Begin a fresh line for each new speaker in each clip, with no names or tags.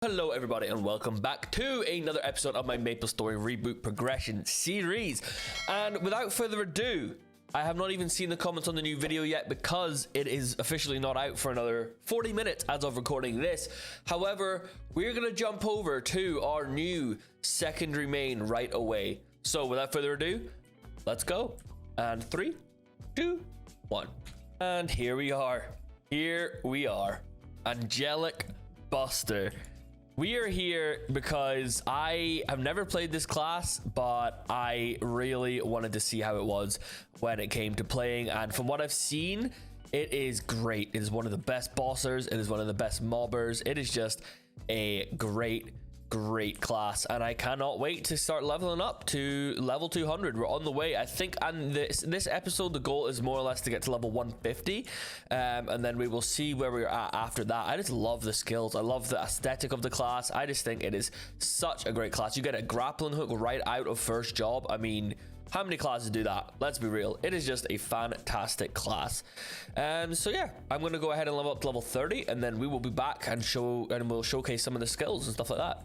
Hello everybody and welcome back to another episode of my Maplestory Reboot progression series. And without further ado, I have not even seen the comments on the new video yet because it is officially not out for another 40 minutes as of recording this. However, we're going to jump over to our new secondary main right away. So without further ado, let's go. And 3, 2, 1. And here we are. Here we are. Angelic Buster. We are here because I have never played this class, but I really wanted to see how it was when it came to playing. And from what I've seen, it is great. It is one of the best bossers. It is one of the best mobbers. It is just a great class, and I cannot wait to start leveling up to level 200. We're on the way, I think. And this episode, the goal is more or less to get to level 150, and then we will see where we're at after that. I just love the skills. I love the aesthetic of the class. I just think it is such a great class. You get a grappling hook right out of first job. I mean, how many classes do that? Let's be real. It is just a fantastic class. So yeah, I'm going to go ahead and level up to level 30, and then we will be back and we'll showcase some of the skills and stuff like that.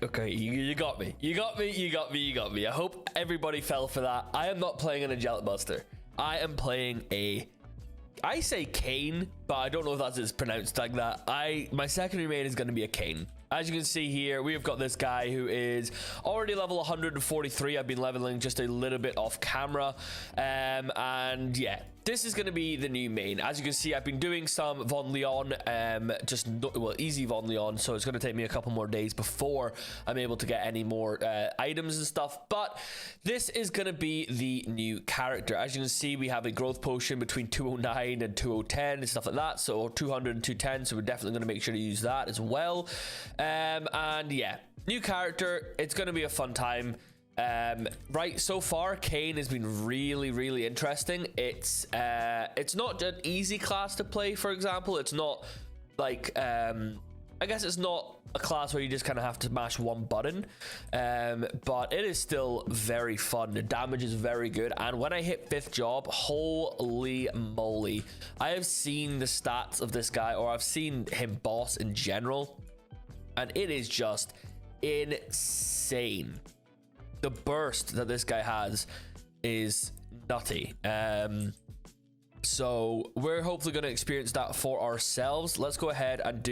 Okay, you got me. You got me. I hope everybody fell for that. I am not playing an Angelic Buster. I am playing I say Cain, but I don't know if that's pronounced like that. My secondary main is going to be a Cain. As you can see here, we have got this guy who is already level 143. I've been leveling just a little bit off camera. And yeah, this is going to be the new main. As you can see, I've been doing some Von Leon, easy Von Leon. So it's going to take me a couple more days before I'm able to get any more items and stuff. But this is going to be the new character. As you can see, we have a growth potion between 209 and 2010 and stuff like that. So 200 and 210. So we're definitely going to make sure to use that as well. And yeah, new character. It's going to be a fun time. Right, so far Cain has been really interesting. It's not an easy class to play. For example, it's not like I guess it's not a class where you just kind of have to mash one button, but it is still very fun. The damage is very good, and when I hit 5th job, holy moly, I have seen the stats of this guy, or I've seen him boss in general, and it is just insane. The burst that this guy has is nutty. So we're hopefully going to experience that for ourselves. Let's go ahead and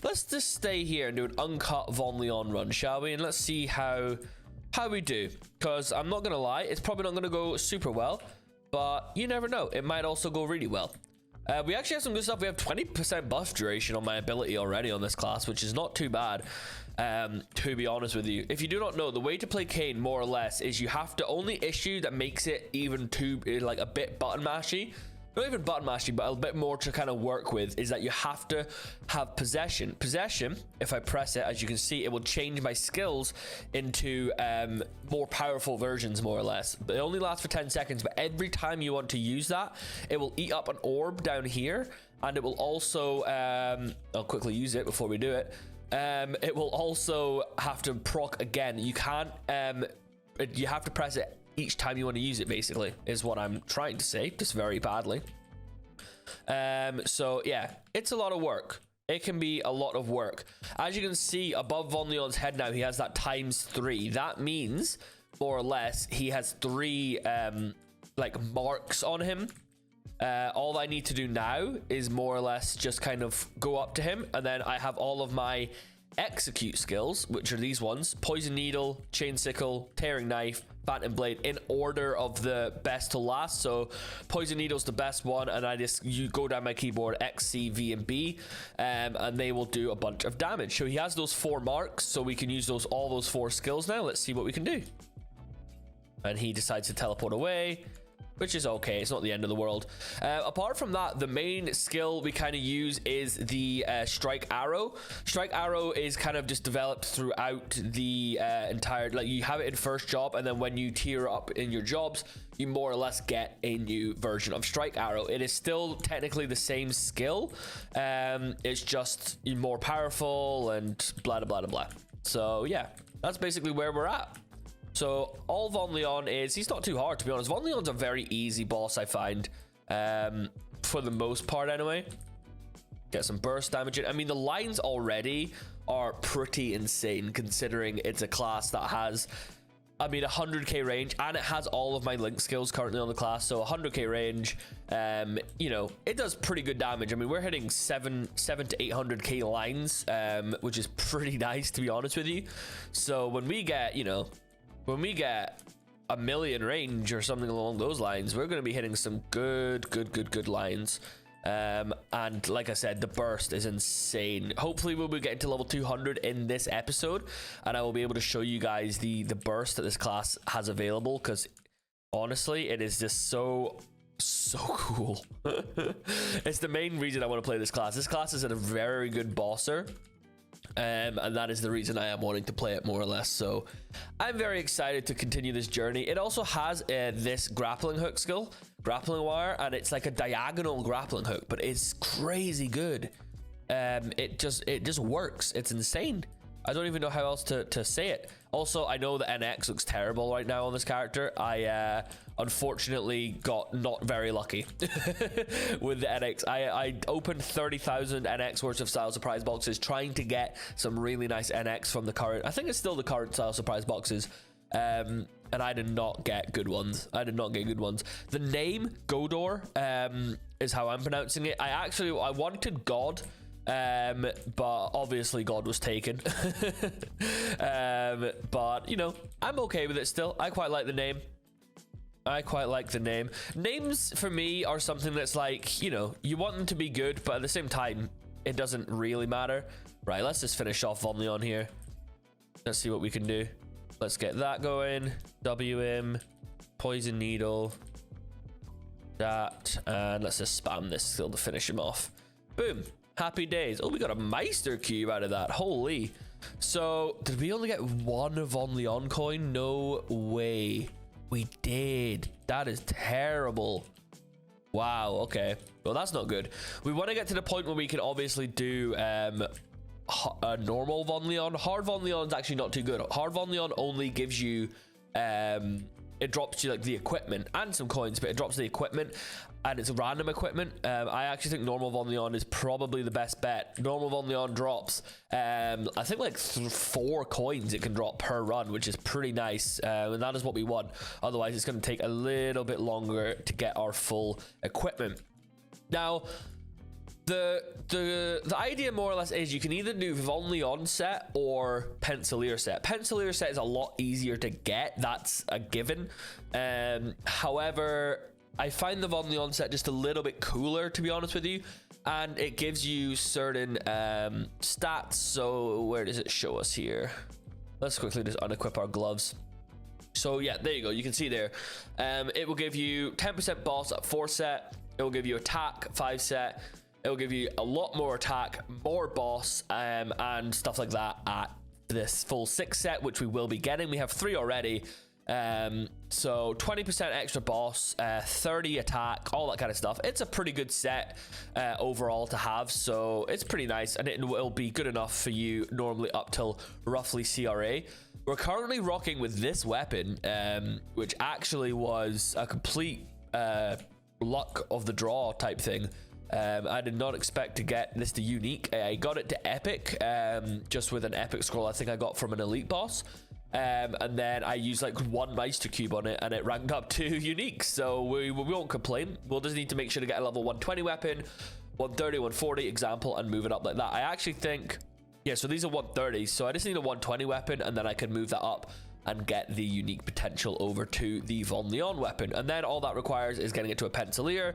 let's just stay here and do an uncut Von Leon run, shall we? And let's see how we do, because I'm not gonna lie, it's probably not going to go super well, but you never know, it might also go really well. We actually have some good stuff. We have 20% buff duration on my ability already on this class, which is not too bad, to be honest with you. If you do not know, the way to play Cain, more or less, is you have to, only issue that makes it even too, like, a bit button mashy, not even button mashy, but a bit more to kind of work with, is that you have to have possession. Possession, if I press it, as you can see, it will change my skills into more powerful versions, more or less. But it only lasts for 10 seconds, but every time you want to use that, it will eat up an orb down here, and it will also, I'll quickly use it before we do it. It will also have to proc again. You can't, you have to press it each time you want to use it, basically, is what I'm trying to say, just very badly. So yeah, it's a lot of work. It can be a lot of work. As you can see above Von Leon's head now, he has that ×3. That means, more or less, he has 3 like marks on him. All I need to do now is more or less just kind of go up to him, and then I have all of my execute skills, which are these ones: Poison Needle, Chain Sickle, Tearing Knife, Phantom Blade, in order of the best to last. So Poison Needle's the best one, and you go down my keyboard, X, C, V, and B, and they will do a bunch of damage. So he has those 4 marks, so we can use all those 4 skills now. Let's see what we can do. And he decides to teleport away, which is okay. It's not the end of the world. Apart from that, the main skill we kind of use is the Strike Arrow. Strike Arrow is kind of just developed throughout the entire, like, you have it in first job, and then when you tier up in your jobs, you more or less get a new version of Strike Arrow. It is still technically the same skill. It's just more powerful and blah, blah, blah, blah. So yeah, that's basically where we're at. So all Von Leon is, he's not too hard, to be honest. Von Leon's a very easy boss, I find, for the most part anyway. get some burst damage in. I mean, the lines already are pretty insane considering it's a class that has, I mean, 100k range, and it has all of my link skills currently on the class. So 100k range, you know, it does pretty good damage. I mean, we're hitting 7 to 800k lines, which is pretty nice, to be honest with you. So when we get, you know, when we get a million range or something along those lines, we're going to be hitting some good lines. And like I said, the burst is insane. Hopefully we'll be getting to level 200 in this episode, and I will be able to show you guys the burst that this class has available, because honestly, it is just so cool. It's the main reason I want to play this class. This class is a very good bosser. And that is the reason I am wanting to play it, more or less. So I'm very excited to continue this journey. It also has this grappling hook skill, grappling wire, and it's like a diagonal grappling hook, but it's crazy good. It just works. It's insane. I don't even know how else to say it. Also, I know the NX looks terrible right now on this character. I unfortunately got not very lucky with the NX. I opened 30,000 NX worth of style surprise boxes trying to get some really nice NX from the current, I think it's still the current style surprise boxes. And I did not get good ones. The name Godor is how I'm pronouncing it. I wanted God, but obviously God was taken. But you know, I'm okay with it still. I quite like the name. Names for me are something that's like, you know, you want them to be good, but at the same time, it doesn't really matter. Right, let's just finish off Von Leon here. Let's see what we can do. Let's get that going. WM, Poison Needle, that, and let's just spam this skill to finish him off. Boom. Happy days. Oh, we got a Meister Cube out of that. Holy. So, did we only get one Von Leon coin? No way. We did. That is terrible. Wow, okay. Well, that's not good. We want to get to the point where we can obviously do a normal Von Leon. Hard Von Leon is actually not too good. Hard Von Leon only gives you it drops you like the equipment and some coins, but it drops the equipment and it's random equipment. I actually think normal Von Leon is probably the best bet. Normal Von Leon drops I think like 4 coins it can drop per run, which is pretty nice, and that is what we want. Otherwise it's going to take a little bit longer to get our full equipment. Now the idea more or less is you can either do Von Leon set or Pencilier set. Pencilier set is a lot easier to get, that's a given. However, I find the Von Leon set just a little bit cooler, to be honest with you, and it gives you certain stats. So where does it show us here? Let's quickly just unequip our gloves. So yeah, there you go, you can see there. It will give you 10% boss at 4 set, it will give you attack 5 set, it will give you a lot more attack, more boss, and stuff like that at this full 6 set, which we will be getting. We have 3 already. So 20% extra boss, 30 attack, all that kind of stuff. It's a pretty good set overall to have, so it's pretty nice, and it will be good enough for you normally up till roughly CRA. We're currently rocking with this weapon, which actually was a complete luck of the draw type thing. I did not expect to get this to unique. I got it to epic, just with an epic scroll I think I got from an elite boss. And then I used like 1 Meister Cube on it and it ranked up to unique. So we won't complain. We'll just need to make sure to get a level 120 weapon, 130, 140 example, and move it up like that. I actually think, yeah, so these are 130s. So I just need a 120 weapon and then I can move that up and get the unique potential over to the Von Leon weapon. And then all that requires is getting it to a Pencilier,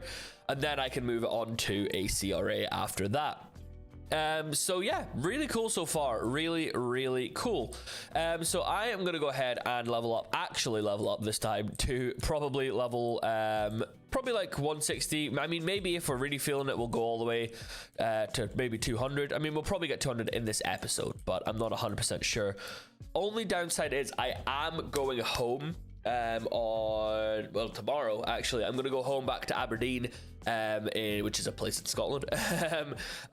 and then I can move it on to a CRA after that. So yeah, really cool so far. Really cool. So I am gonna go ahead and actually level up this time to probably level probably like 160. I mean, maybe if we're really feeling it, we'll go all the way to maybe 200. I mean, we'll probably get 200 in this episode, but I'm not 100% sure. Only downside is I am going home on, well, tomorrow actually. I'm gonna go home back to Aberdeen, which is a place in Scotland,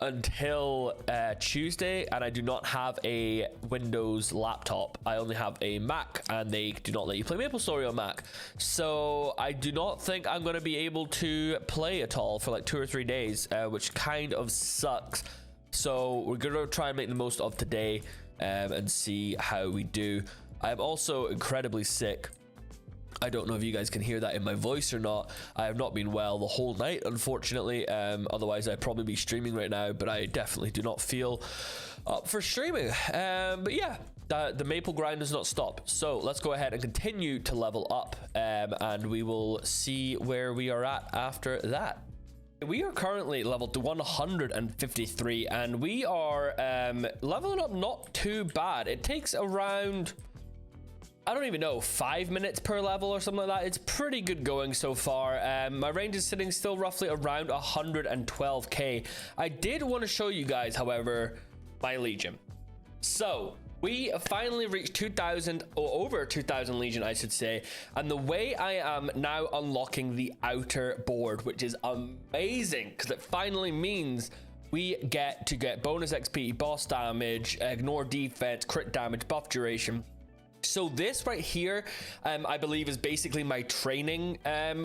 until Tuesday, and I do not have a Windows laptop. I only have a Mac, and they do not let you play Maplestory on Mac, so I do not think I'm gonna be able to play at all for like 2 or 3 days, which kind of sucks. So we're gonna try and make the most of today, and see how we do. I'm also incredibly sick. I don't know if you guys can hear that in my voice or not. I have not been well the whole night, unfortunately. Otherwise, I'd probably be streaming right now, but I definitely do not feel up for streaming. But yeah, the maple grind does not stop. So let's go ahead and continue to level up, and we will see where we are at after that. We are currently leveled to 153, and we are leveling up not too bad. It takes around, I don't even know, 5 minutes per level or something like that. It's pretty good going so far. My range is sitting still roughly around 112k. I did want to show you guys, however, my Legion. So we finally reached 2,000, or over 2,000 Legion, I should say. And the way I am now unlocking the outer board, which is amazing, because it finally means we get to get bonus XP, boss damage, ignore defense, crit damage, buff duration. So this right here, I believe, is basically my training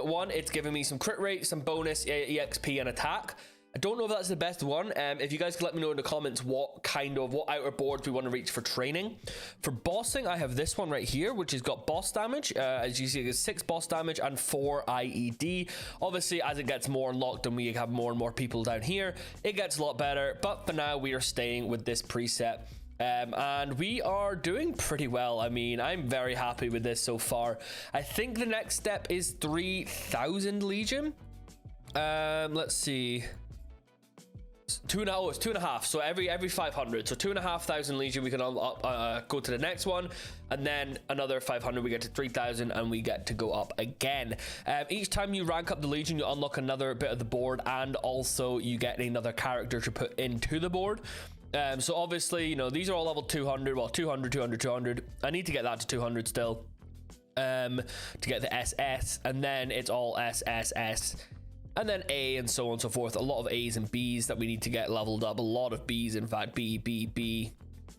one. It's giving me some crit rate, some bonus EXP, and attack. I don't know if that's the best one. If you guys could let me know in the comments what outer boards we want to reach for training. For bossing, I have this one right here, which has got boss damage. As you see, it's 6 boss damage and 4 IED. Obviously, as it gets more unlocked and we have more and more people down here, it gets a lot better. But for now, we are staying with this preset. And we are doing pretty well. I mean, I'm very happy with this so far. I think the next step is 3,000 Legion. Let's see. It's 2.5. So every 500. So 2,500 Legion, we can go to the next one, and then another 500. We get to 3,000, and we get to go up again. Each time you rank up the Legion, you unlock another bit of the board, and also you get another character to put into the board. So obviously, you know, these are all level 200, well, 200, 200, 200. I need to get that to 200 still, to get the SS, and then it's all SSS, and then A, and so on and so forth. A lot of A's and B's that we need to get leveled up. A lot of B's, in fact. B, B, B,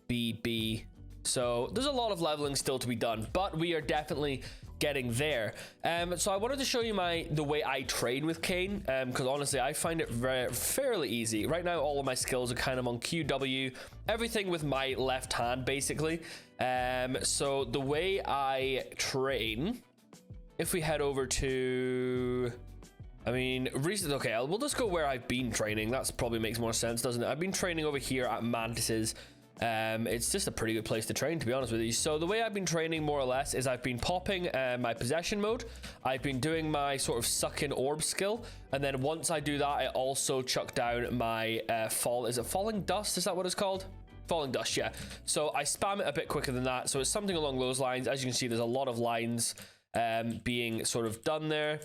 B, B. So there's a lot of leveling still to be done, but we are definitely getting there. So I wanted to show you the way I train with Cain, because honestly I find it fairly easy. Right now all of my skills are kind of on QW, everything with my left hand basically. So the way I train, if we head over to, I mean, recently, okay, we'll just go where I've been training. That probably makes more sense, doesn't it? I've been training over here at Mantis's. It's just a pretty good place to train, to be honest with you. So the way I've been training more or less is I've been popping my possession mode. I've been doing my sort of suck in orb skill, and then once I do that, I also chuck down my falling dust, is that what it's called? Falling dust, yeah. So I spam it a bit quicker than that, so it's something along those lines. As you can see, there's a lot of lines being sort of done there,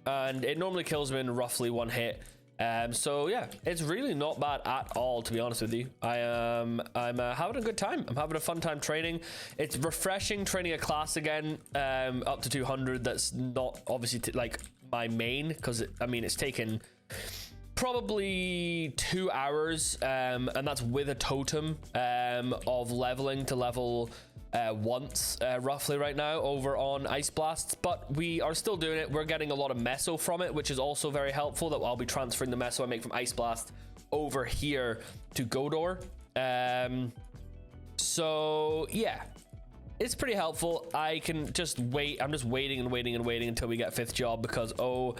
and it normally kills them in roughly 1 hit. So yeah, it's really not bad at all, to be honest with you. I'm having a good time. I'm having a fun time training. It's refreshing training a class again, up to 200. That's not obviously like my main, because I mean, it's taken probably 2 hours, and that's with a totem of leveling to level once roughly right now over on Ice Blasts, but we are still doing it. We're getting a lot of meso from it, which is also very helpful, that I'll be transferring the meso I make from Ice Blast over here to Godor. So yeah, it's pretty helpful. I can just wait. I'm just waiting and waiting and waiting until we get 5th job, because oh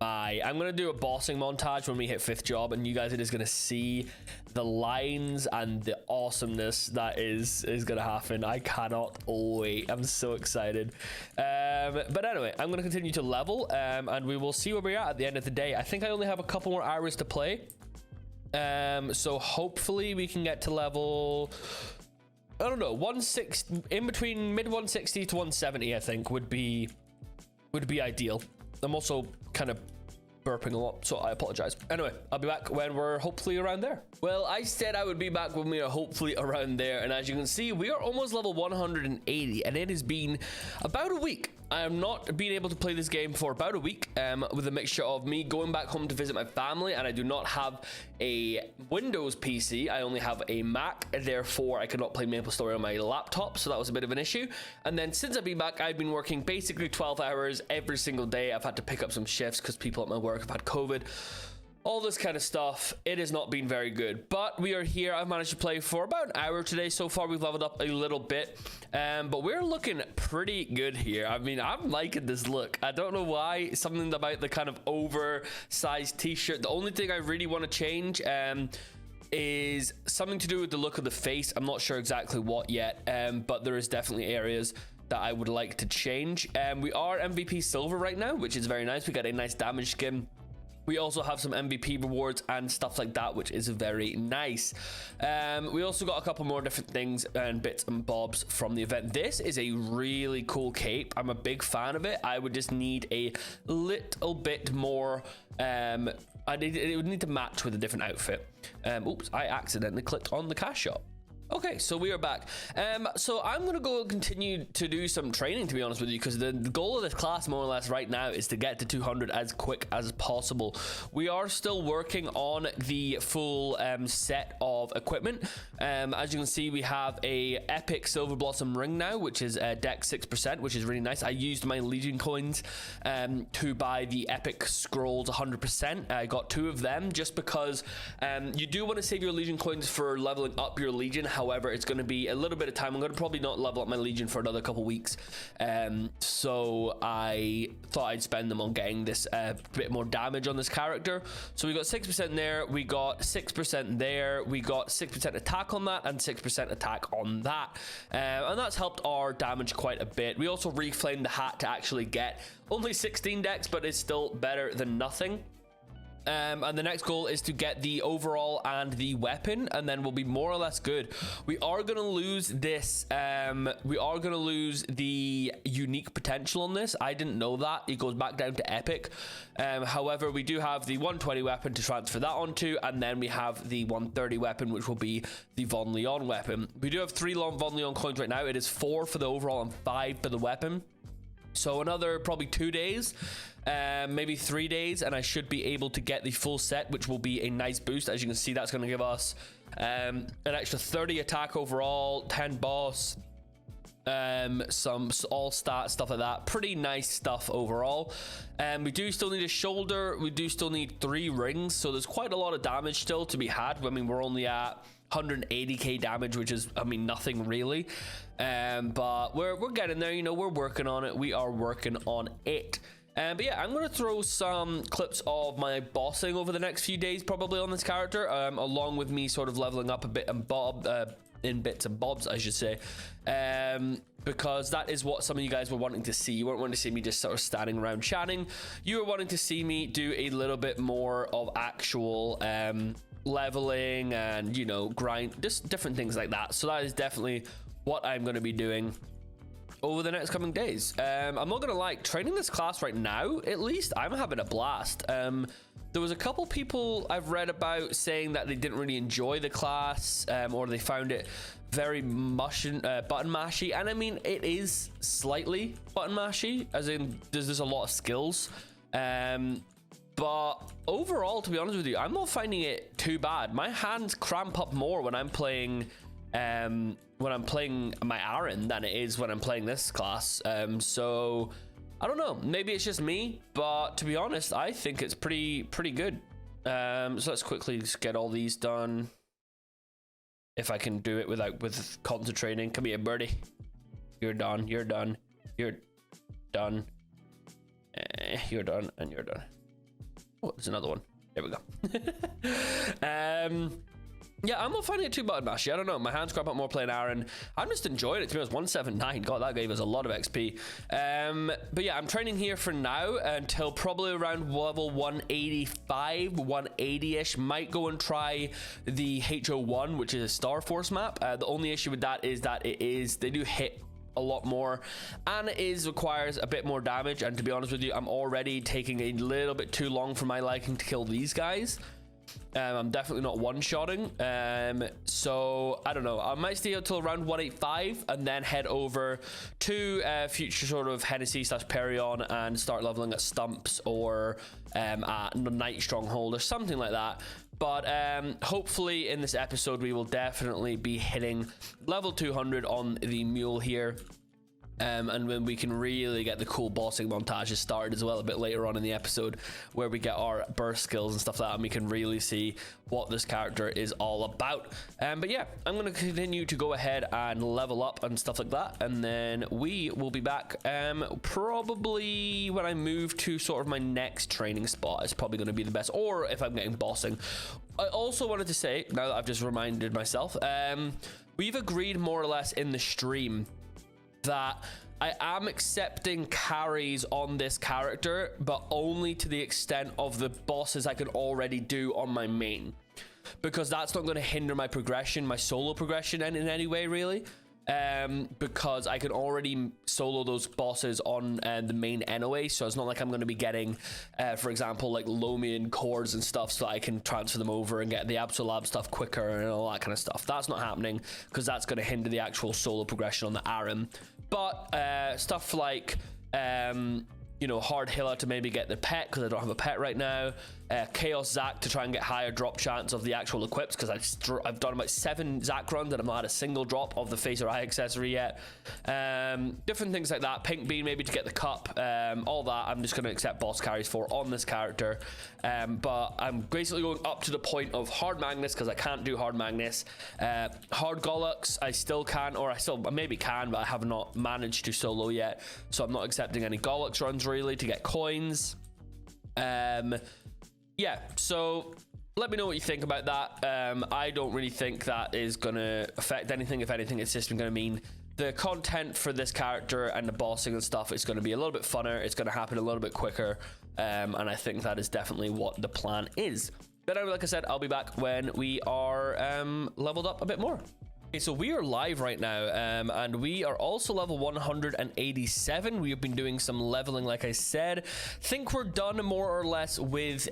my, I'm gonna do a bossing montage when we hit 5th job, and you guys are just gonna see the lines and the awesomeness that is gonna happen. I cannot wait. I'm so excited. But anyway, I'm gonna continue to level, and we will see where we're at the end of the day. I think I only have a couple more hours to play, so hopefully we can get to level, I don't know, 160, in between mid 160 to 170. I think would be ideal. I'm also kind of burping a lot, so I apologize. Anyway, I'll be back when we're hopefully around there. Well, I said I would be back when we are hopefully around there, and as you can see, we are almost level 180, and it has been about a week. I have not been able to play this game for about a week, with a mixture of me going back home to visit my family, and I do not have a Windows PC. I only have a Mac, therefore I cannot play Maplestory on my laptop, so that was a bit of an issue. And then since I've been back, I've been working basically 12 hours every single day. I've had to pick up some shifts because people at my work have had COVID. All this kind of stuff. It has not been very good, but we are here. I've managed to play for about an hour today. So far, we've leveled up a little bit, but we're looking pretty good here. I mean, I'm liking this look. I don't know why. Something about the kind of oversized t-shirt. The only thing I really want to change is something to do with the look of the face. I'm not sure exactly what yet, but there is definitely areas that I would like to change. We are MVP silver right now, which is very nice. We got a nice damage skin. We also have some MVP rewards and stuff like that, which is very nice. We also got a couple more different things and bits and bobs from the event. This is a really cool cape. I'm a big fan of it. I would just need a little bit more. It would need to match with a different outfit. Oops, I accidentally clicked on the cash shop. Okay, so we are back. So I'm gonna go continue to do some training, to be honest with you, because the goal of this class more or less right now is to get to 200 as quick as possible. We are still working on the full set of equipment. As you can see, we have a epic silver blossom ring now, which is dex 6%, which is really nice. I used my legion coins to buy the epic scrolls 100%. I got 2 of them just because you do want to save your legion coins for leveling up your legion. However, it's going to be a little bit of time. I'm going to probably not level up my legion for another couple weeks, so I thought I'd spend them on getting this bit more damage on this character. So we got 6% there, we got 6% there, we got 6% attack on that and 6% attack on that, and that's helped our damage quite a bit. We also reflamed the hat to actually get only 16 dex, but it's still better than nothing. And the next goal is to get the overall and the weapon, and then we'll be more or less good. We are going to lose this. We are going to lose the unique potential on this. I didn't know that. It goes back down to epic. However, we do have the 120 weapon to transfer that onto, and then we have the 130 weapon, which will be the Von Leon weapon. We do have 3 Von Leon coins right now. It is 4 for the overall and 5 for the weapon. So another probably 2 days, maybe 3 days, and I should be able to get the full set, which will be a nice boost. As you can see, that's going to give us an extra 30 attack overall, 10 boss, some all stat stuff like that. Pretty nice stuff overall. We do still need a shoulder. We do still need 3 rings, so there's quite a lot of damage still to be had. I mean, we're only at 180k damage, which is, I mean, nothing really, but we're getting there. You know, we're working on it. We are working on it. But yeah, I'm going to throw some clips of my bossing over the next few days, probably on this character, along with me sort of leveling up a bit and in bits and bobs, I should say, because that is what some of you guys were wanting to see. You weren't wanting to see me just sort of standing around chatting. You were wanting to see me do a little bit more of actual leveling and, you know, grind, just different things like that. So that is definitely what I'm going to be doing over the next coming days. I'm not gonna lie, training this class right now, at least I'm having a blast. There was a couple people I've read about saying that they didn't really enjoy the class, or they found it very button mashy, and I mean, it is slightly button mashy, as in there's a lot of skills, but overall, to be honest with you, I'm not finding it too bad. My hands cramp up more when I'm playing my Aaron than it is when I'm playing this class. So I don't know, maybe it's just me, but to be honest, I think it's pretty good. So let's quickly just get all these done, if I can do it with concentrating. Come here, birdie. You're done, you're done, you're done, you're done, and you're done. Oh, there's another one. There we go. Yeah, I'm not finding it too button mashy. I don't know. My hands crop up more playing Aaron. I'm just enjoying it, to be honest. 179. God, that gave us a lot of XP. But yeah, I'm training here for now until probably around level 185, 180-ish. Might go and try the HO1, which is a Star Force map. The only issue with that is that they do hit a lot more, and it requires a bit more damage. And to be honest with you, I'm already taking a little bit too long for my liking to kill these guys. I'm definitely not one-shotting, so I don't know. I might stay until around 185 and then head over to future sort of Hennessy / Perion and start leveling at Stumps or at Night Stronghold or something like that. But hopefully in this episode we will definitely be hitting level 200 on the mule here. And when we can really get the cool bossing montages started as well a bit later on in the episode, where we get our burst skills and stuff like that, and we can really see what this character is all about. But yeah, I'm going to continue to go ahead and level up and stuff like that, and then we will be back probably when I move to sort of my next training spot. It's probably going to be the best, or if I'm getting bossing. I also wanted to say, now that I've just reminded myself, we've agreed more or less in the stream that I am accepting carries on this character, but only to the extent of the bosses I can already do on my main, because that's not going to hinder my progression, my solo progression in any way really, because I can already solo those bosses on the main anyway. So it's not like I'm going to be getting for example like Lomian chords and stuff so that I can transfer them over and get the Absolab stuff quicker and all that kind of stuff. That's not happening because that's going to hinder the actual solo progression on the Aram. But stuff like you know, Hard Hilla to maybe get the pet because I don't have a pet right now. Chaos Zac to try and get higher drop chance of the actual equips, because I've done about 7 Zac runs and I've not had a single drop of the face or eye accessory yet. Different things like that. Pink Bean maybe to get the cup. All that I'm just going to accept boss carries for on this character. But I'm basically going up to the point of Hard Magnus because I can't do Hard Magnus. Hard Gollux I still can, or I still maybe can, but I have not managed to solo yet. So I'm not accepting any Gollux runs really to get coins. Yeah, so let me know what you think about that. I don't really think that is going to affect anything. If anything, it's just going to mean the content for this character and the bossing and stuff is going to be a little bit funner. It's going to happen a little bit quicker. And I think that is definitely what the plan is. But like I said, I'll be back when we are leveled up a bit more. Okay, so we are live right now, and we are also level 187. We have been doing some leveling, like I said. Think we're done more or less with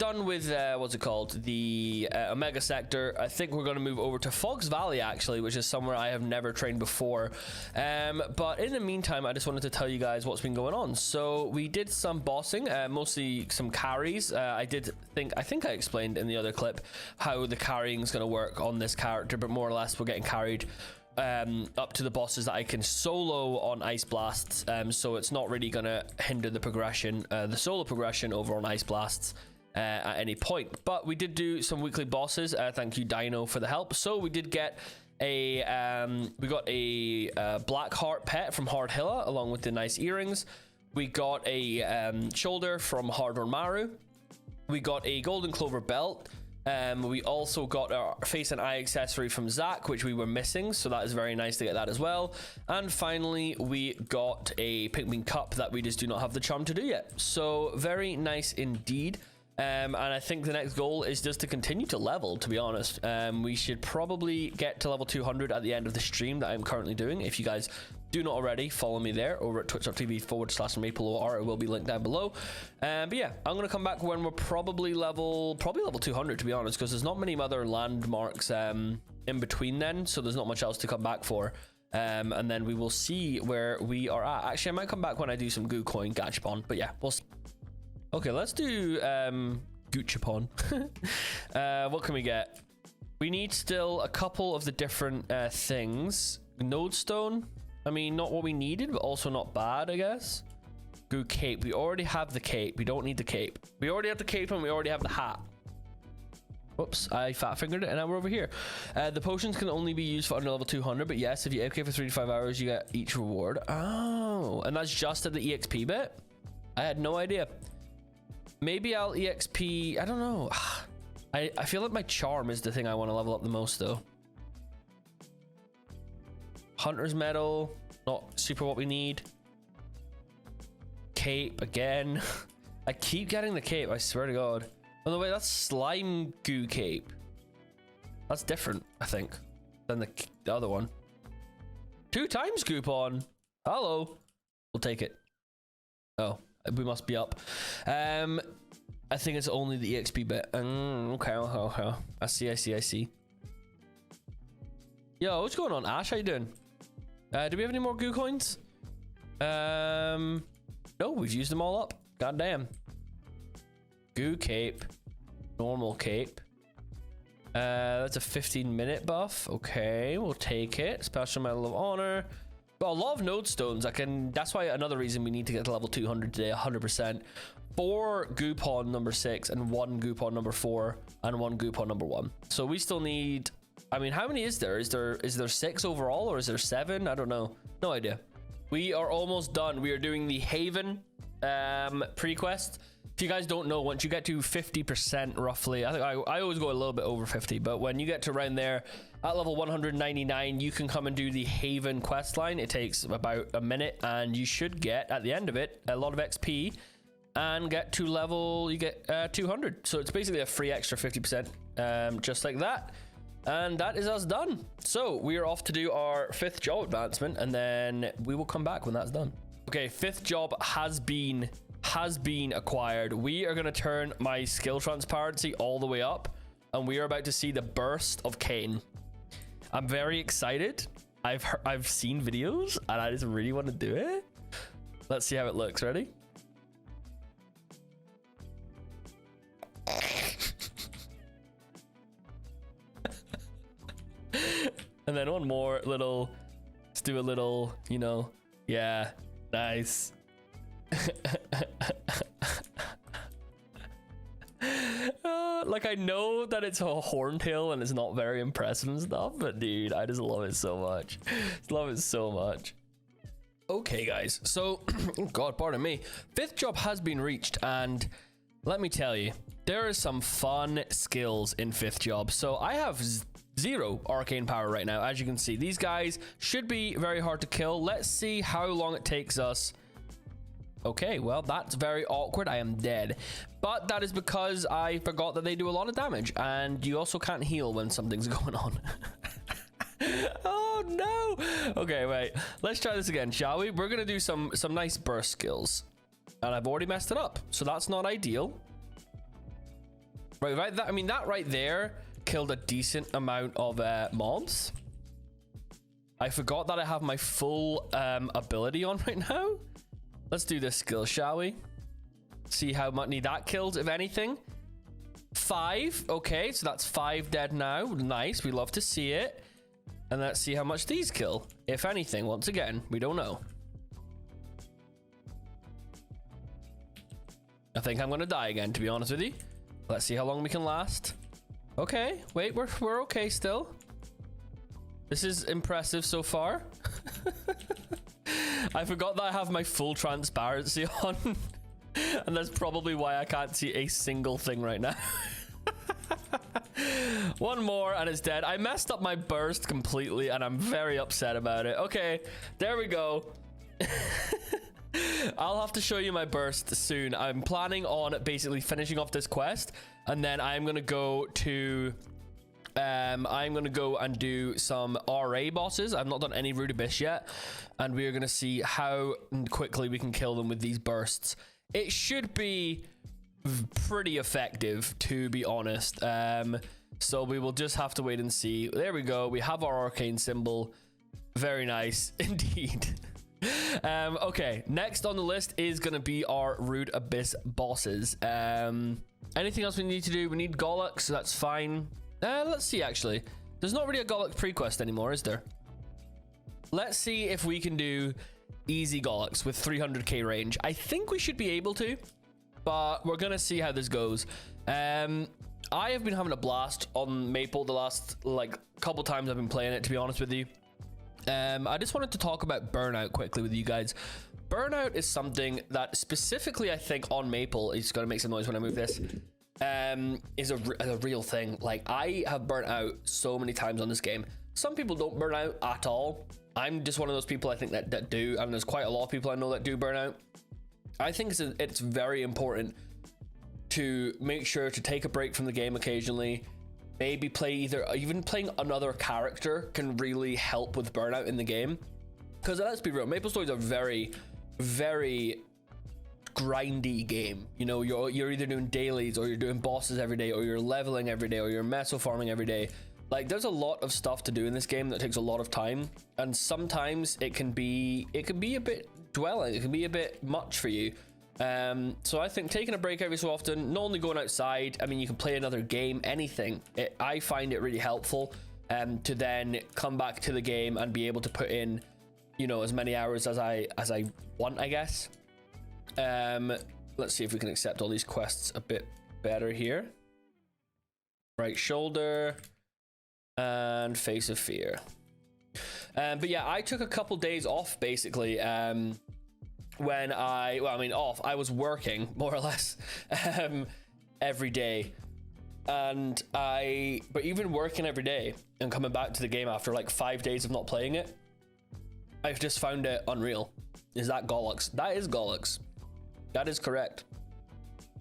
what's it called, the Omega sector. I think we're going to move over to Fox Valley actually, which is somewhere I have never trained before. But in the meantime, I just wanted to tell you guys what's been going on. So we did some bossing, mostly some carries. I think I explained in the other clip how the carrying is going to work on this character, but more or less we're getting carried up to the bosses that I can solo on Ice Blasts. So it's not really going to hinder the progression, the solo progression over on Ice Blasts at any point. But we did do some weekly bosses. Thank you Dino for the help. So we did get a Black Heart pet from Hard Hilla along with the nice earrings. We got a shoulder from Hard Maru. We got a Golden Clover belt. We also got our face and eye accessory from Zac, which we were missing, so that is very nice to get that as well. And finally we got a Pink Bean cup that we just do not have the charm to do yet, so very nice indeed. And I think the next goal is just to continue to level, to be honest. We should probably get to level 200 at the end of the stream that I'm currently doing. If you guys do not already, follow me there over at twitch.tv/MapleOR. It will be linked down below. But yeah, I'm going to come back when we're probably level 200, to be honest, because there's not many other landmarks in between then, so there's not much else to come back for. And then we will see where we are at. Actually, I might come back when I do some Goo Coin Gachapon, but yeah, we'll see. Okay, let's do Gachapon. What can we get? We need still a couple of the different things. Node Stone. I mean, not what we needed, but also not bad, I guess. Goo Cape. We already have the cape. We don't need the cape. We already have the cape and we already have the hat. Whoops, I fat fingered it and now we're over here. The potions can only be used for under level 200, but yes, if you AFK for 3 to 5 hours, you get each reward. Oh, and that's just at the EXP bit? I had no idea. Maybe I'll EXP, I don't know. I feel like my charm is the thing I want to level up the most though. Hunter's Medal, not super what we need. Cape again. I keep getting the cape, I swear to God. Oh no, wait, that's Slime Goo Cape. That's different, I think, than the other one. 2 times coupon. Hello. We'll take it. Oh, we must be up. I think it's only the EXP bit. Okay. I see. Yo, what's going on, Ash? How you doing? Do we have any more goo coins? No, we've used them all up. God damn. Goo cape. Normal cape. That's a 15-minute buff. Okay, we'll take it. Special Medal of Honor. Got a lot of node stones. That's why another reason we need to get to level 200 today, 100%. 4 Goopon number 6 and 1 Goopon number 4 and 1 Goopon number 1. So we still need, I mean, how many is there? Is there 6 overall, or is there 7? I don't know. No idea. We are almost done. We are doing the Haven pre-quest. If you guys don't know, once you get to 50% roughly, I think I always go a little bit over 50, but when you get to around there at level 199, you can come and do the Haven quest line. It takes about a minute, and you should get at the end of it a lot of XP and get to level, you get 200. So it's basically a free extra 50%, just like that. And that is us done. So we are off to do our 5th job advancement, and then we will come back when that's done. Okay, 5th job has been acquired. We are going to turn my skill transparency all the way up, and we are about to see the burst of Cain. I'm very excited. I've seen videos, and I just really want to do it. Let's see how it looks. Ready? And then one more little, let's do a little, you know, yeah, nice. Like, I know that it's a horntail and it's not very impressive and stuff, but dude, I just love it so much. Love it so much. Okay, guys, so oh god, pardon me, 5th job has been reached, and let me tell you, there are some fun skills in 5th job. So I have 0 arcane power right now. As you can see, these guys should be very hard to kill. Let's see how long it takes us. Okay, well, that's very awkward. I am dead. But that is because I forgot that they do a lot of damage, and you also can't heal when something's going on. Oh no. Okay, wait, let's try this again, shall we? We're gonna do some nice burst skills, and I've already messed it up, so that's not ideal. Right, that, I mean, that right there killed a decent amount of mobs. I forgot that I have my full ability on right now. Let's do this skill, shall we? See how many that killed, if anything. 5. Okay, so that's 5 dead now. Nice, we love to see it. And let's see how much these kill, if anything. Once again, we don't know. I think I'm gonna die again, to be honest with you. Let's see how long we can last. Okay, wait, we're okay still. This is impressive so far. I forgot that I have my full transparency on. And that's probably why I can't see a single thing right now. One more and it's dead. I messed up my burst completely, and I'm very upset about it. Okay, there we go. I'll have to show you my burst soon. I'm planning on basically finishing off this quest, and then I'm gonna go to and do some RA bosses. I've not done any Rude Abyss yet, and we're gonna see how quickly we can kill them with these bursts. It should be pretty effective, to be honest. So we will just have to wait and see. There we go. We have our arcane symbol. Very nice indeed. Okay, next on the list is going to be our Rude Abyss bosses. Anything else we need to do? We need Gollux, so that's fine. Let's see, actually. There's not really a Gollux pre-quest anymore, is there? Let's see if we can do easy Gollux with 300k range. I think we should be able to, but we're going to see how this goes. I have been having a blast on Maple the last, like, couple times I've been playing it, to be honest with you. I just wanted to talk about burnout quickly with you guys. Burnout is something that specifically, I think, on Maple, it's going to make some noise when I move this, is a real thing. Like, I have burnt out so many times on this game. Some people don't burn out at all. I'm just one of those people, I think, that do, and there's quite a lot of people I know that do burn out. I think it's very important to make sure to take a break from the game occasionally. Maybe play even playing another character can really help with burnout in the game. Because let's be real, Maplestory is a very, very grindy game. You know, you're either doing dailies, or you're doing bosses every day, or you're leveling every day, or you're meso farming every day. Like, there's a lot of stuff to do in this game that takes a lot of time, and sometimes it can be a bit dwelling. It can be a bit much for you. So I think taking a break every so often, not only going outside, I mean, you can play another game, anything. I find it really helpful to then come back to the game and be able to put in, you know, as many hours as I want, I guess. Let's see if we can accept all these quests a bit better here. Right shoulder and face of fear. But yeah, I took a couple days off basically. When I was working more or less every day, but even working every day and coming back to the game after like 5 days of not playing it, I've just found it unreal. Is that Gollux? That is Gollux. That is correct.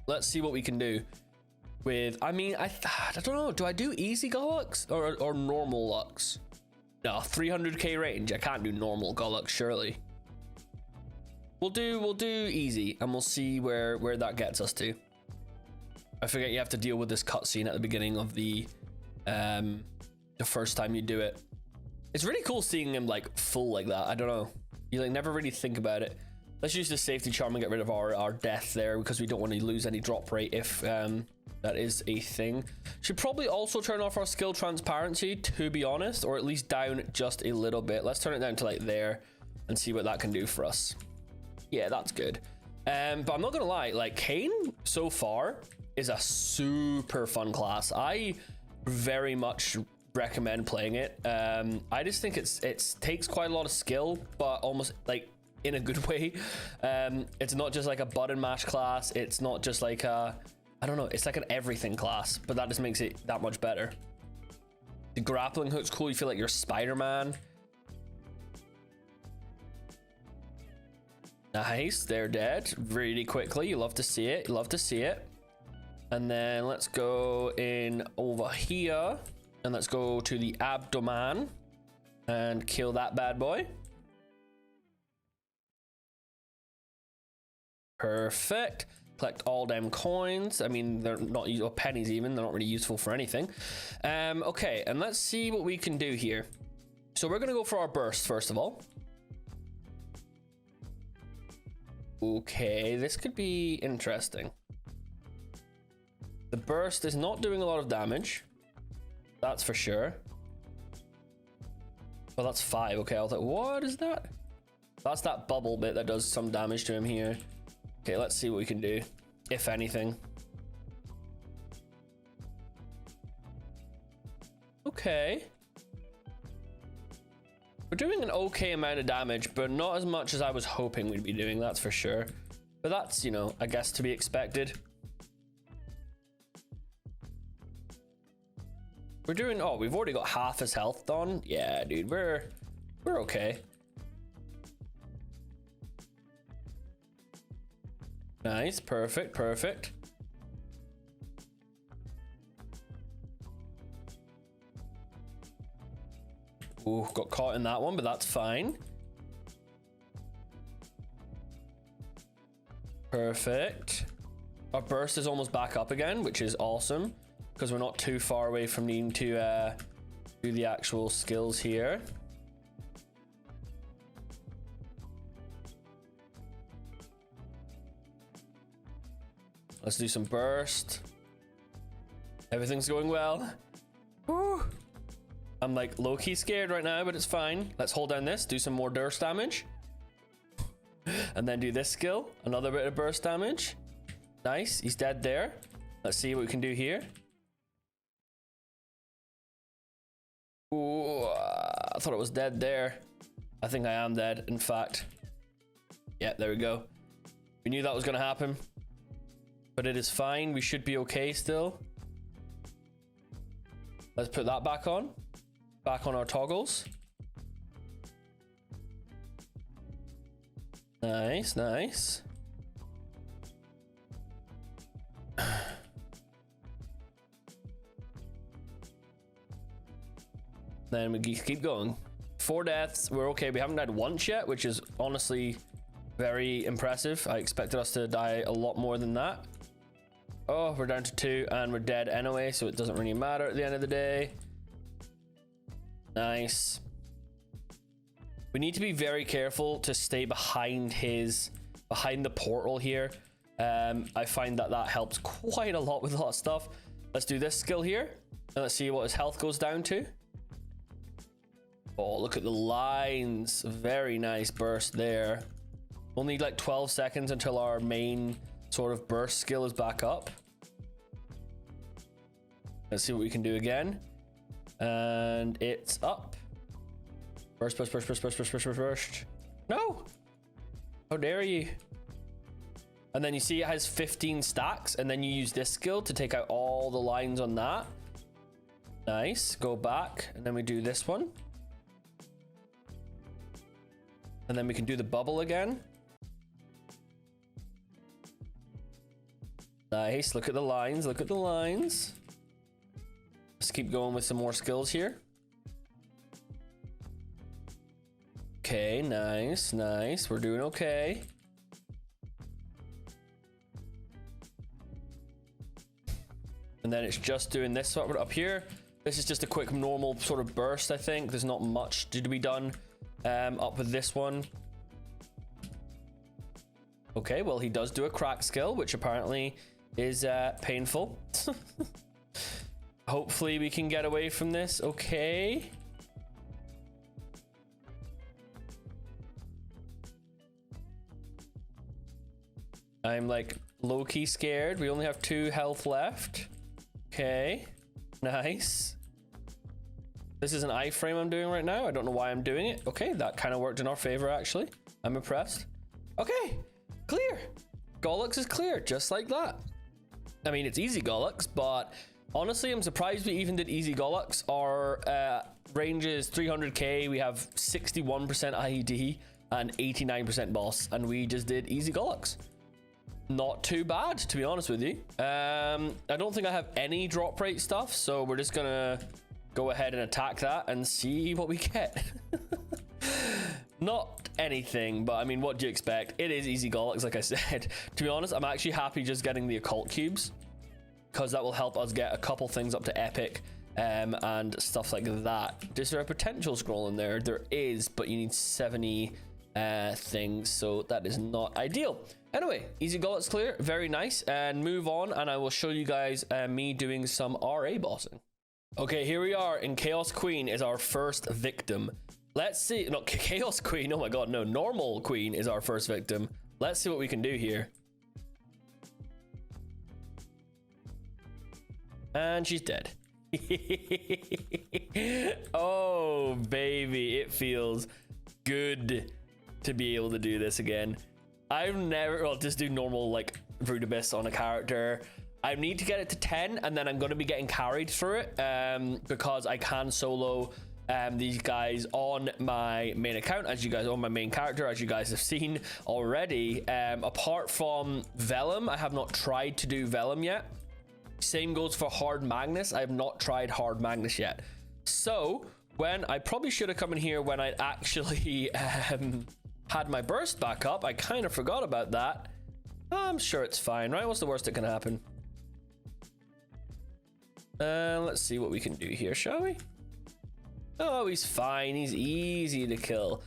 Let's see what we can do with, I mean, I don't know, do I do easy Gollux or normal Lux? No, 300k range. I can't do normal Gollux, surely. We'll do easy, and we'll see where that gets us to. I forget you have to deal with this cutscene at the beginning of the first time you do it. It's really cool seeing him like full like that. I don't know. You like never really think about it. Let's use the safety charm and get rid of our death there, because we don't want to lose any drop rate if that is a thing. Should probably also turn off our skill transparency, to be honest, or at least down just a little bit. Let's turn it down to like there and see what that can do for us. Yeah, that's good. But I'm not gonna lie, like Cain so far is a super fun class. I very much recommend playing it. I just think it takes quite a lot of skill, but almost like in a good way. It's not just like a button mash class. It's not just like a, I don't know, it's like an everything class, but that just makes it that much better. The grappling hook's cool. You feel like you're Spider-Man. Nice, they're dead really quickly. You love to see it. You love to see it. And then let's go in over here and let's go to the abdomen and kill that bad boy. Perfect. Collect all them coins. I mean, they're not, or pennies even, they're not really useful for anything. Okay, and let's see what we can do here. So we're gonna go for our burst first of all. Okay, this could be interesting. The burst is not doing a lot of damage. That's for sure. Well, that's 5. Okay, I was like, what is that? That's that bubble bit that does some damage to him here. Okay, let's see what we can do, if anything. Okay. We're doing an okay amount of damage, but not as much as I was hoping we'd be doing, that's for sure. But that's, you know, I guess to be expected. We're doing, oh, we've already got half his health done. Yeah, dude, we're okay. Nice, perfect, perfect. Ooh, got caught in that one, but that's fine. Perfect. Our burst is almost back up again, which is awesome, because we're not too far away from needing to do the actual skills here. Let's do some burst. Everything's going well. Woo. I'm like low-key scared right now, but it's fine. Let's hold down this, do some more burst damage. And then do this skill, another bit of burst damage. Nice, he's dead there. Let's see what we can do here. Ooh, I thought it was dead there. I think I am dead, in fact. Yeah, there we go. We knew that was gonna happen. But it is fine, we should be okay still. Let's put that back on. Back on our toggles. Nice, nice. Then we keep going. 4 deaths. We're okay. We haven't died once yet, which is honestly very impressive. I expected us to die a lot more than that. Oh, we're down to 2 and we're dead anyway, so it doesn't really matter at the end of the day. Nice. We need to be very careful to stay behind the portal here. I find that helps quite a lot with a lot of stuff. Let's do this skill here and let's see what his health goes down to. Oh, look at the lines. Very nice burst there. We'll need like 12 seconds until our main sort of burst skill is back up. Let's see what we can do again. And it's up. Burst, burst, burst, burst, burst, burst, burst, burst, burst. No! How dare you? And then you see it has 15 stacks, and then you use this skill to take out all the lines on that. Nice. Go back, and then we do this one. And then we can do the bubble again. Nice. Look at the lines. Look at the lines. Let's keep going with some more skills here. Okay, nice, nice. We're doing okay. And then it's just doing this one up here. This is just a quick normal sort of burst, I think. There's not much to be done up with this one. Okay, well, he does do a crack skill, which apparently is painful. Hopefully we can get away from this. Okay. I'm like low-key scared. We only have 2 health left. Okay, nice. This is an iframe I'm doing right now. I don't know why I'm doing it. Okay, that kind of worked in our favor, actually. I'm impressed. Okay, clear. Gollux is clear, just like that. I mean, it's easy Gollux, but honestly, I'm surprised we even did easy Gollux. Our range is 300k. We have 61% IED and 89% boss, and we just did easy Gollux. Not too bad, to be honest with you. I don't think I have any drop rate stuff, so we're just gonna go ahead and attack that and see what we get. Not anything, but I mean, what do you expect? It is easy Gollux, like I said. To be honest, I'm actually happy just getting the occult cubes, because that will help us get a couple things up to epic and stuff like that. Is there a potential scroll in there? There is, but you need 70 things, so that is not ideal. Anyway, easy Gollux clear, very nice, and move on, and I will show you guys me doing some RA bossing. Okay, here we are, and Chaos Queen is our first victim. Let's see, no, Chaos Queen, oh my god, no, Normal Queen is our first victim. Let's see what we can do here. And she's dead. Oh, baby, it feels good to be able to do this again. I've never, well, just do normal like Root Abyss on a character. I need to get it to 10, and then I'm going to be getting carried through it because I can solo these guys on my main account, as you guys, on my main character, as you guys have seen already. Apart from Vellum, I have not tried to do Vellum yet. Same goes for Hard Magnus. I have not tried Hard Magnus yet. So when I probably should have come in here when I actually had my burst back up. I kind of forgot about that. I'm sure it's fine, right? What's the worst that can happen? Let's see what we can do here, shall we? Oh, he's fine. He's easy to kill.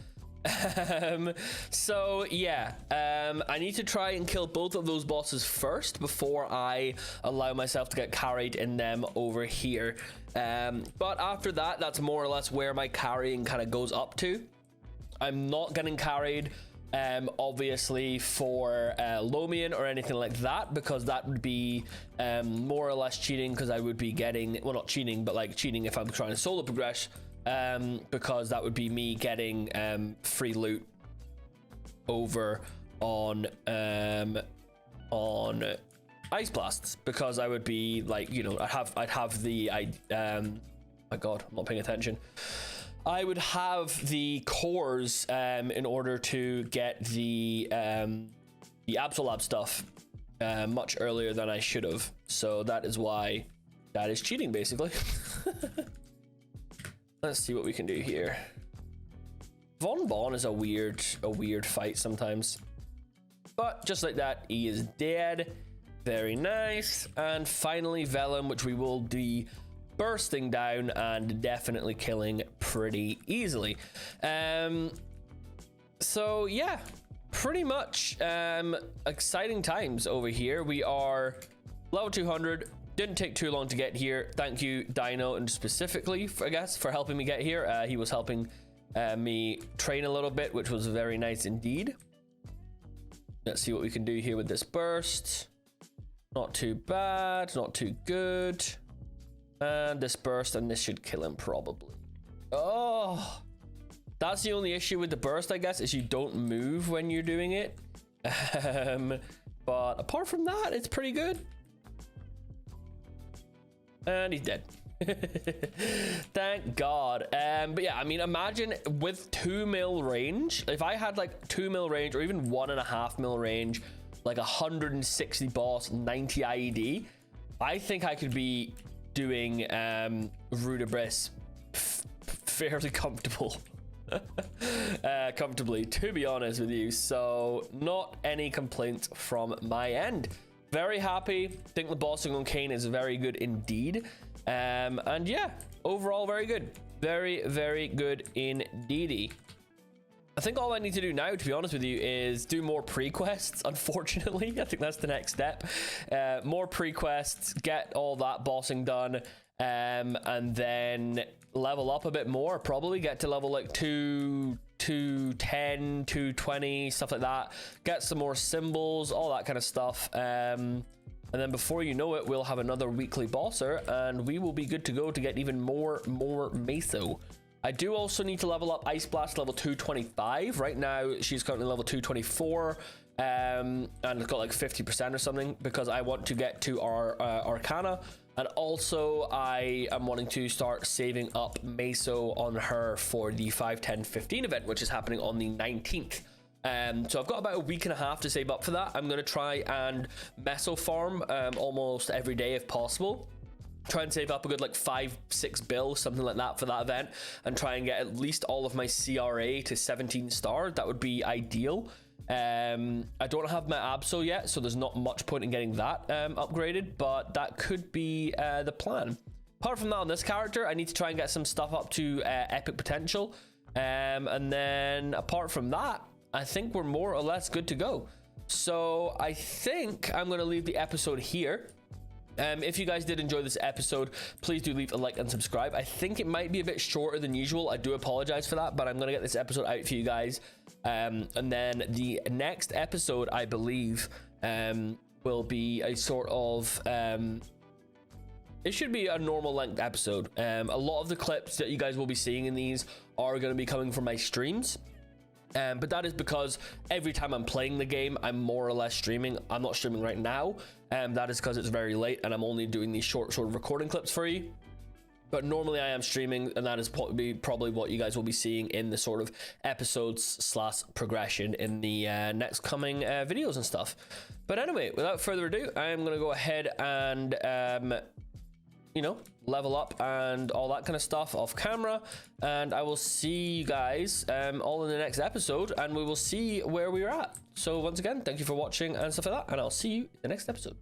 So yeah, I need to try and kill both of those bosses first before I allow myself to get carried in them over here. But after that, that's more or less where my carrying kind of goes up to. I'm not getting carried obviously for Lomian or anything like that, because that would be more or less cheating, because I would be getting, well, not cheating, but like cheating if I'm trying to solo progress, because that would be me getting free loot over on Ice Blasts, because I would be like, you know, I'd have the my god, I'm not paying attention. I would have the cores in order to get the Absolab stuff much earlier than I should have. So that is why that is cheating, basically. Let's see what we can do here. Von Bon is a weird fight sometimes. But just like that, he is dead. Very nice. And finally, Vellum, which we will be bursting down and definitely killing pretty easily. So yeah, pretty much exciting times over here. We are level 200. Didn't take too long to get here. Thank you, Dino, and specifically, I guess, for helping me get here. He was helping me train a little bit, which was very nice indeed. Let's see what we can do here with this burst. Not too bad, not too good. And this burst, and this should kill him probably. Oh, that's the only issue with the burst, I guess, is you don't move when you're doing it. But apart from that, it's pretty good. And he's dead. Thank God. But yeah, I mean, imagine with 2 mil range, if I had like 2 mil range or even 1.5 mil range, like 160 boss, 90 IED, I think I could be doing Rudibris fairly comfortably, to be honest with you. So not any complaints from my end. Very happy. Think the bossing on Cain is very good indeed. And yeah, overall very good. Very, very good indeedy. I think all I need to do now, to be honest with you, is do more pre-quests, unfortunately. I think that's the next step. More pre-quests, get all that bossing done, and then level up a bit more. Probably get to level like 210, 220, stuff like that. Get some more symbols, all that kind of stuff. And then before you know it, we'll have another weekly bosser, and we will be good to go to get even more Meso. I do also need to level up Ice Blast level 225. Right now, she's currently level 224, and it's got like 50% or something, because I want to get to our Arcana. And also, I am wanting to start saving up Meso on her for the 5, 10, 15 event, which is happening on the 19th. So I've got about a week and a half to save up for that. I'm going to try and Meso farm almost every day if possible. Try and save up a good like 5-6 bill, something like that, for that event, and try and get at least all of my CRA to 17 stars. That would be ideal. I don't have my Absol yet, so there's not much point in getting that upgraded, but that could be the plan. Apart from that, on this character, I need to try and get some stuff up to epic potential, and then apart from that, I think we're more or less good to go. So I think I'm going to leave the episode here. If you guys did enjoy this episode, please do leave a like and subscribe. I think it might be a bit shorter than usual. I do apologize for that, but I'm going to get this episode out for you guys. And then the next episode, I believe, will be a sort of... it should be a normal length episode. A lot of the clips that you guys will be seeing in these are going to be coming from my streams. But that is because every time I'm playing the game, I'm more or less streaming. I'm not streaming right now. That is because it's very late and I'm only doing these short sort of recording clips for you. But normally I am streaming, and that is probably what you guys will be seeing in the sort of episodes / progression in the next coming videos and stuff. But anyway, without further ado, I'm going to go ahead and... you know, level up and all that kind of stuff off camera, and I will see you guys all in the next episode, and we will see where we're at. So once again, thank you for watching and stuff like that, and I'll see you in the next episode.